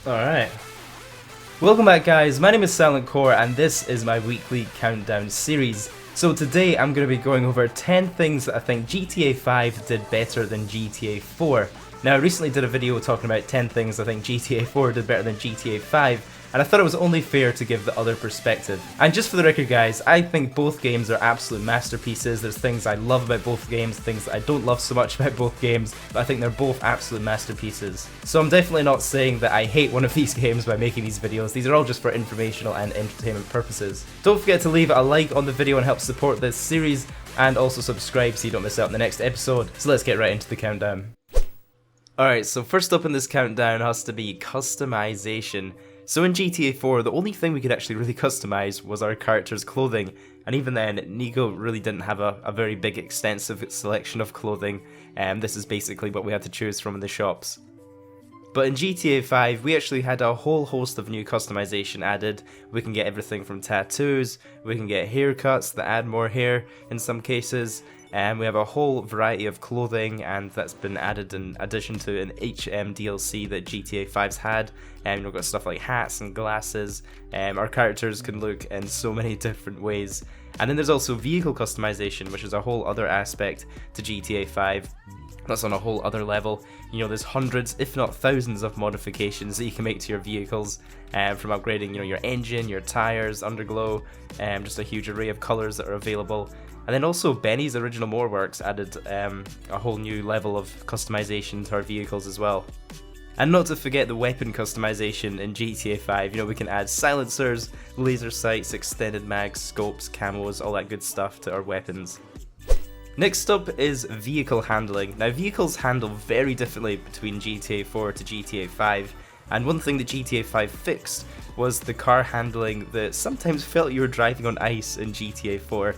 Alright. Welcome back guys, my name is Silent Core and this is my weekly countdown series. So today I'm going to be going over 10 things that I think GTA 5 did better than GTA 4. Now I recently did a video talking about 10 things I think GTA 4 did better than GTA 5, and I thought it was only fair to give the other perspective. And just for the record guys, I think both games are absolute masterpieces. There's things I love about both games, things that I don't love so much about both games, but I think they're both absolute masterpieces. So I'm definitely not saying that I hate one of these games by making these videos. These are all just for informational and entertainment purposes. Don't forget to leave a like on the video and help support this series, and also subscribe so you don't miss out on the next episode. So let's get right into the countdown. Alright, so first up in this countdown has to be customization. So in GTA 4, the only thing we could actually really customize was our character's clothing, and even then, Nico really didn't have a very big extensive selection of clothing, and this is basically what we had to choose from in the shops. But in GTA 5, we actually had a whole host of new customization added. We can get everything from tattoos, we can get haircuts that add more hair in some cases, and we have a whole variety of clothing, and that's been added in addition to an HM DLC that GTA 5's had. And we've got stuff like hats and glasses. Our characters can look in so many different ways. And then there's also vehicle customization, which is a whole other aspect to GTA 5. That's on a whole other level. You know, there's hundreds, if not thousands, of modifications that you can make to your vehicles, from upgrading, you know, your engine, your tires, underglow, just a huge array of colors that are available. And then also Benny's Original Moorworks added a whole new level of customization to our vehicles as well. And not to forget the weapon customization in GTA 5. You know, we can add silencers, laser sights, extended mags, scopes, camos, all that good stuff to our weapons. Next up is vehicle handling. Now vehicles handle very differently between GTA 4 to GTA 5, and one thing that GTA 5 fixed was the car handling that sometimes felt you were driving on ice in GTA 4.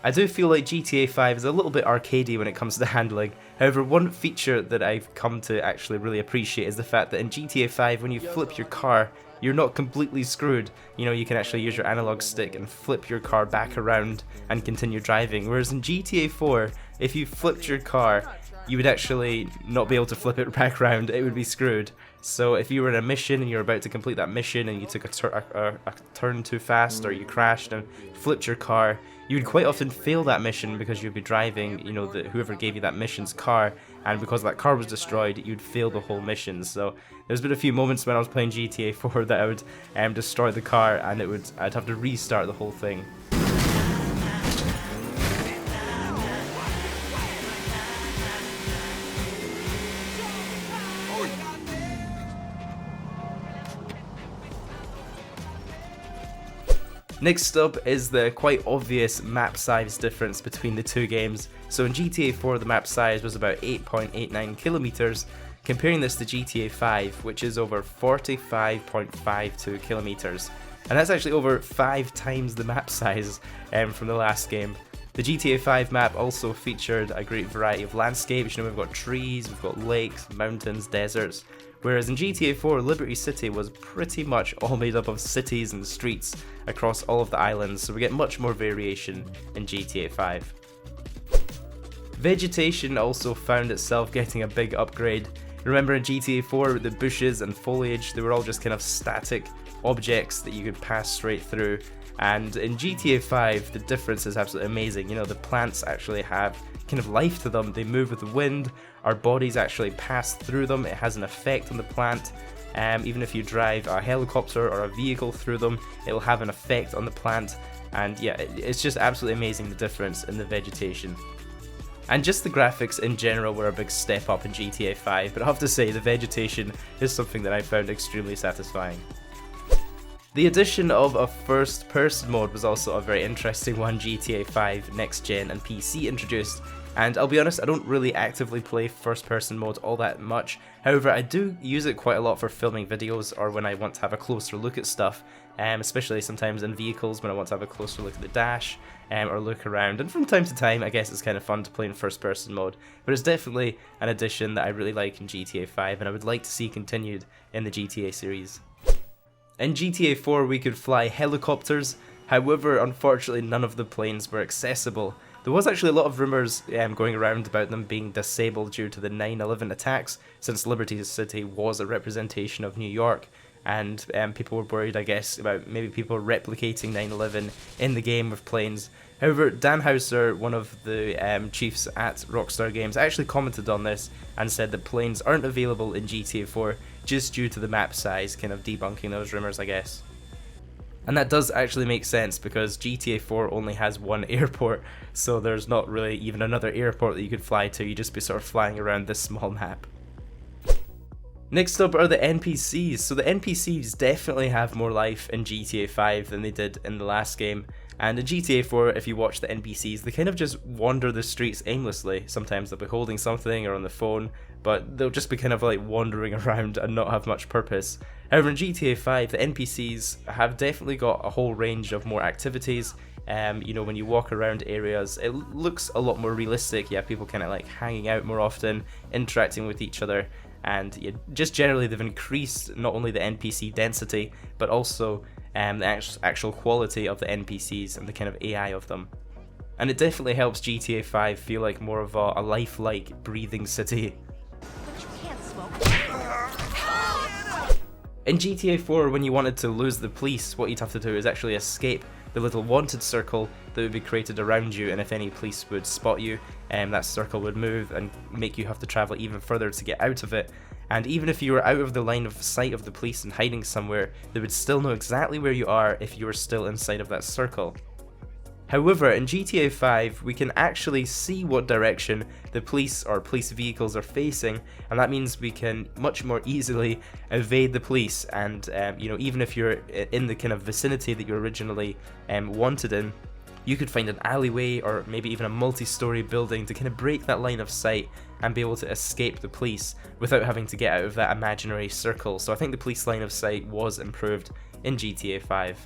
I do feel like GTA 5 is a little bit arcadey when it comes to handling. However, one feature that I've come to actually really appreciate is the fact that in GTA 5, when you flip your car, you're not completely screwed. You know, you can actually use your analog stick and flip your car back around and continue driving. Whereas in GTA 4, if you flipped your car, you would actually not be able to flip it back around, it would be screwed. So if you were in a mission and you're about to complete that mission and you took a turn too fast, or you crashed and flipped your car, you would quite often fail that mission because you'd be driving, you know, whoever gave you that mission's car, and because that car was destroyed, you'd fail the whole mission. So there's been a few moments when I was playing GTA 4 that I would destroy the car, and I'd have to restart the whole thing. Next up is the quite obvious map size difference between the two games. So in GTA 4 the map size was about 8.89 kilometers, comparing this to GTA 5, which is over 45.52 kilometers. And that's actually over 5 times the map size from the last game. The GTA 5 map also featured a great variety of landscapes. You know, we've got trees, we've got lakes, mountains, deserts. Whereas in GTA 4, Liberty City was pretty much all made up of cities and streets across all of the islands, so we get much more variation in GTA 5. Vegetation also found itself getting a big upgrade. Remember in GTA 4, the bushes and foliage, they were all just kind of static objects that you could pass straight through. And in GTA 5, the difference is absolutely amazing. You know, the plants actually have kind of life to them. They move with the wind. Our bodies actually pass through them. It has an effect on the plant. Even if you drive a helicopter or a vehicle through them, it will have an effect on the plant. And yeah, it's just absolutely amazing the difference in the vegetation. And just the graphics in general were a big step up in GTA 5, but I have to say the vegetation is something that I found extremely satisfying. The addition of a first-person mode was also a very interesting one GTA 5 Next Gen and PC introduced, and I'll be honest, I don't really actively play first-person mode all that much. However, I do use it quite a lot for filming videos or when I want to have a closer look at stuff, especially sometimes in vehicles when I want to have a closer look at the dash or look around, and from time to time I guess it's kind of fun to play in first-person mode, but it's definitely an addition that I really like in GTA 5 and I would like to see continued in the GTA series. In GTA 4 we could fly helicopters, however unfortunately none of the planes were accessible. There was actually a lot of rumours going around about them being disabled due to the 9/11 attacks, since Liberty City was a representation of New York, and people were worried, I guess, about maybe people replicating 9/11 in the game with planes. However, Dan Houser, one of the chiefs at Rockstar Games, actually commented on this and said that planes aren't available in GTA 4 just due to the map size, kind of debunking those rumours, I guess. And that does actually make sense, because GTA 4 only has one airport, so there's not really even another airport that you could fly to. You'd just be sort of flying around this small map. Next up are the NPCs. So the NPCs definitely have more life in GTA 5 than they did in the last game. And in GTA 4, if you watch the NPCs, they kind of just wander the streets aimlessly. Sometimes they'll be holding something or on the phone, but they'll just be kind of like wandering around and not have much purpose. However, in GTA 5, the NPCs have definitely got a whole range of more activities. You know, when you walk around areas, it looks a lot more realistic. Yeah, people kind of like hanging out more often, interacting with each other. And yeah, just generally they've increased not only the NPC density, but also the actual quality of the NPCs and the kind of AI of them. And it definitely helps GTA 5 feel like more of a lifelike, breathing city. But you can't smoke. In GTA 4, when you wanted to lose the police, what you'd have to do is actually escape the little wanted circle that would be created around you, and if any police would spot you, that circle would move and make you have to travel even further to get out of it. And even if you were out of the line of sight of the police and hiding somewhere, they would still know exactly where you are if you were still inside of that circle. However, in GTA 5, we can actually see what direction the police or police vehicles are facing, and that means we can much more easily evade the police. And you know, even if you're in the kind of vicinity that you originally wanted in, you could find an alleyway or maybe even a multi-story building to kind of break that line of sight and be able to escape the police without having to get out of that imaginary circle. So I think the police line of sight was improved in GTA 5.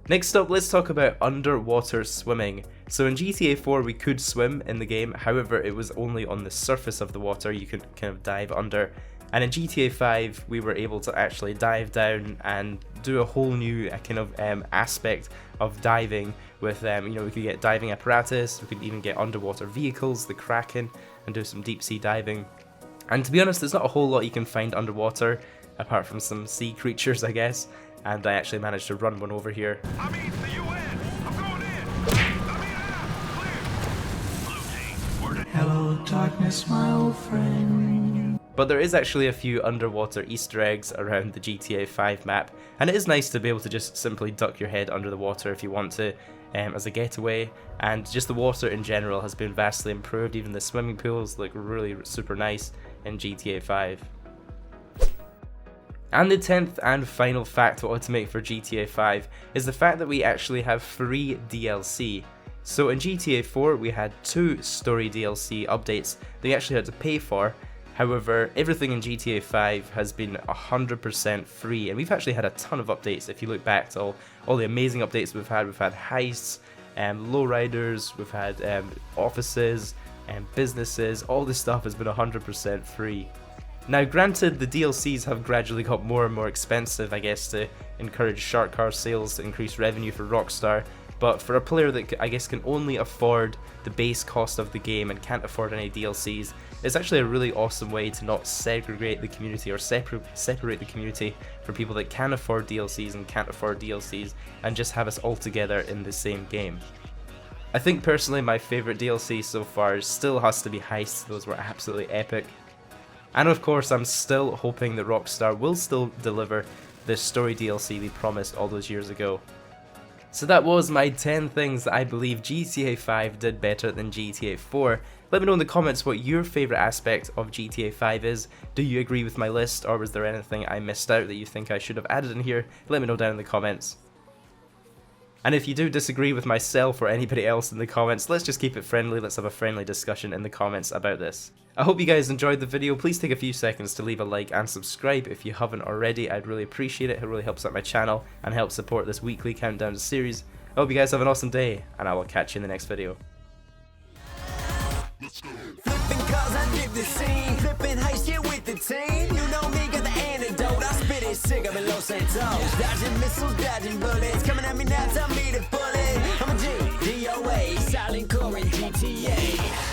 Next up, let's talk about underwater swimming. So in GTA 4 we could swim in the game, however it was only on the surface of the water. You could kind of dive under. And in GTA 5 we were able to actually dive down and do a whole new kind of aspect of diving with, you know, we could get diving apparatus, we could even get underwater vehicles, the Kraken, and do some deep sea diving. And to be honest, there's not a whole lot you can find underwater, apart from some sea creatures, I guess. And I actually managed to run one over here. I mean, the UN. I'm going in. Let me out. Clear. Blue team, word it. Hello, darkness, my old friend. But there is actually a few underwater Easter eggs around the GTA 5 map, and it is nice to be able to just simply duck your head under the water if you want to, as a getaway. And just the water in general has been vastly improved. Even the swimming pools look really super nice in GTA 5. And the 10th and final fact I wanted to make for GTA 5 is the fact that we actually have free DLC. So in GTA 4 we had 2 story DLC updates that we actually had to pay for. However, everything in GTA 5 has been 100% free, and we've actually had a ton of updates. If you look back to all the amazing updates we've had heists, lowriders, we've had offices, businesses, all this stuff has been 100% free. Now granted, the DLCs have gradually got more and more expensive, I guess, to encourage shark car sales, to increase revenue for Rockstar, but for a player that I guess can only afford the base cost of the game and can't afford any DLCs, it's actually a really awesome way to not segregate the community or separate the community from people that can afford DLCs and can't afford DLCs, and just have us all together in the same game. I think personally my favourite DLC so far still has to be Heists. Those were absolutely epic. And of course, I'm still hoping that Rockstar will still deliver the story DLC they promised all those years ago. So that was my 10 things that I believe GTA 5 did better than GTA 4. Let me know in the comments what your favourite aspect of GTA 5 is. Do you agree with my list, or was there anything I missed out that you think I should have added in here? Let me know down in the comments. And if you do disagree with myself or anybody else in the comments, let's just keep it friendly. Let's have a friendly discussion in the comments about this. I hope you guys enjoyed the video. Please take a few seconds to leave a like and subscribe if you haven't already. I'd really appreciate it. It really helps out my channel and helps support this weekly countdown series. I hope you guys have an awesome day, and I will catch you in the next video. Flipping cars, I did the scene. Flipping heist, yeah, with the team. You know me, got the antidote. I spit it sick up in Los Santos. Dodging missiles, dodging bullets. Coming at me now, tell me to pull it. I'm a G. DOA, silent core in GTA.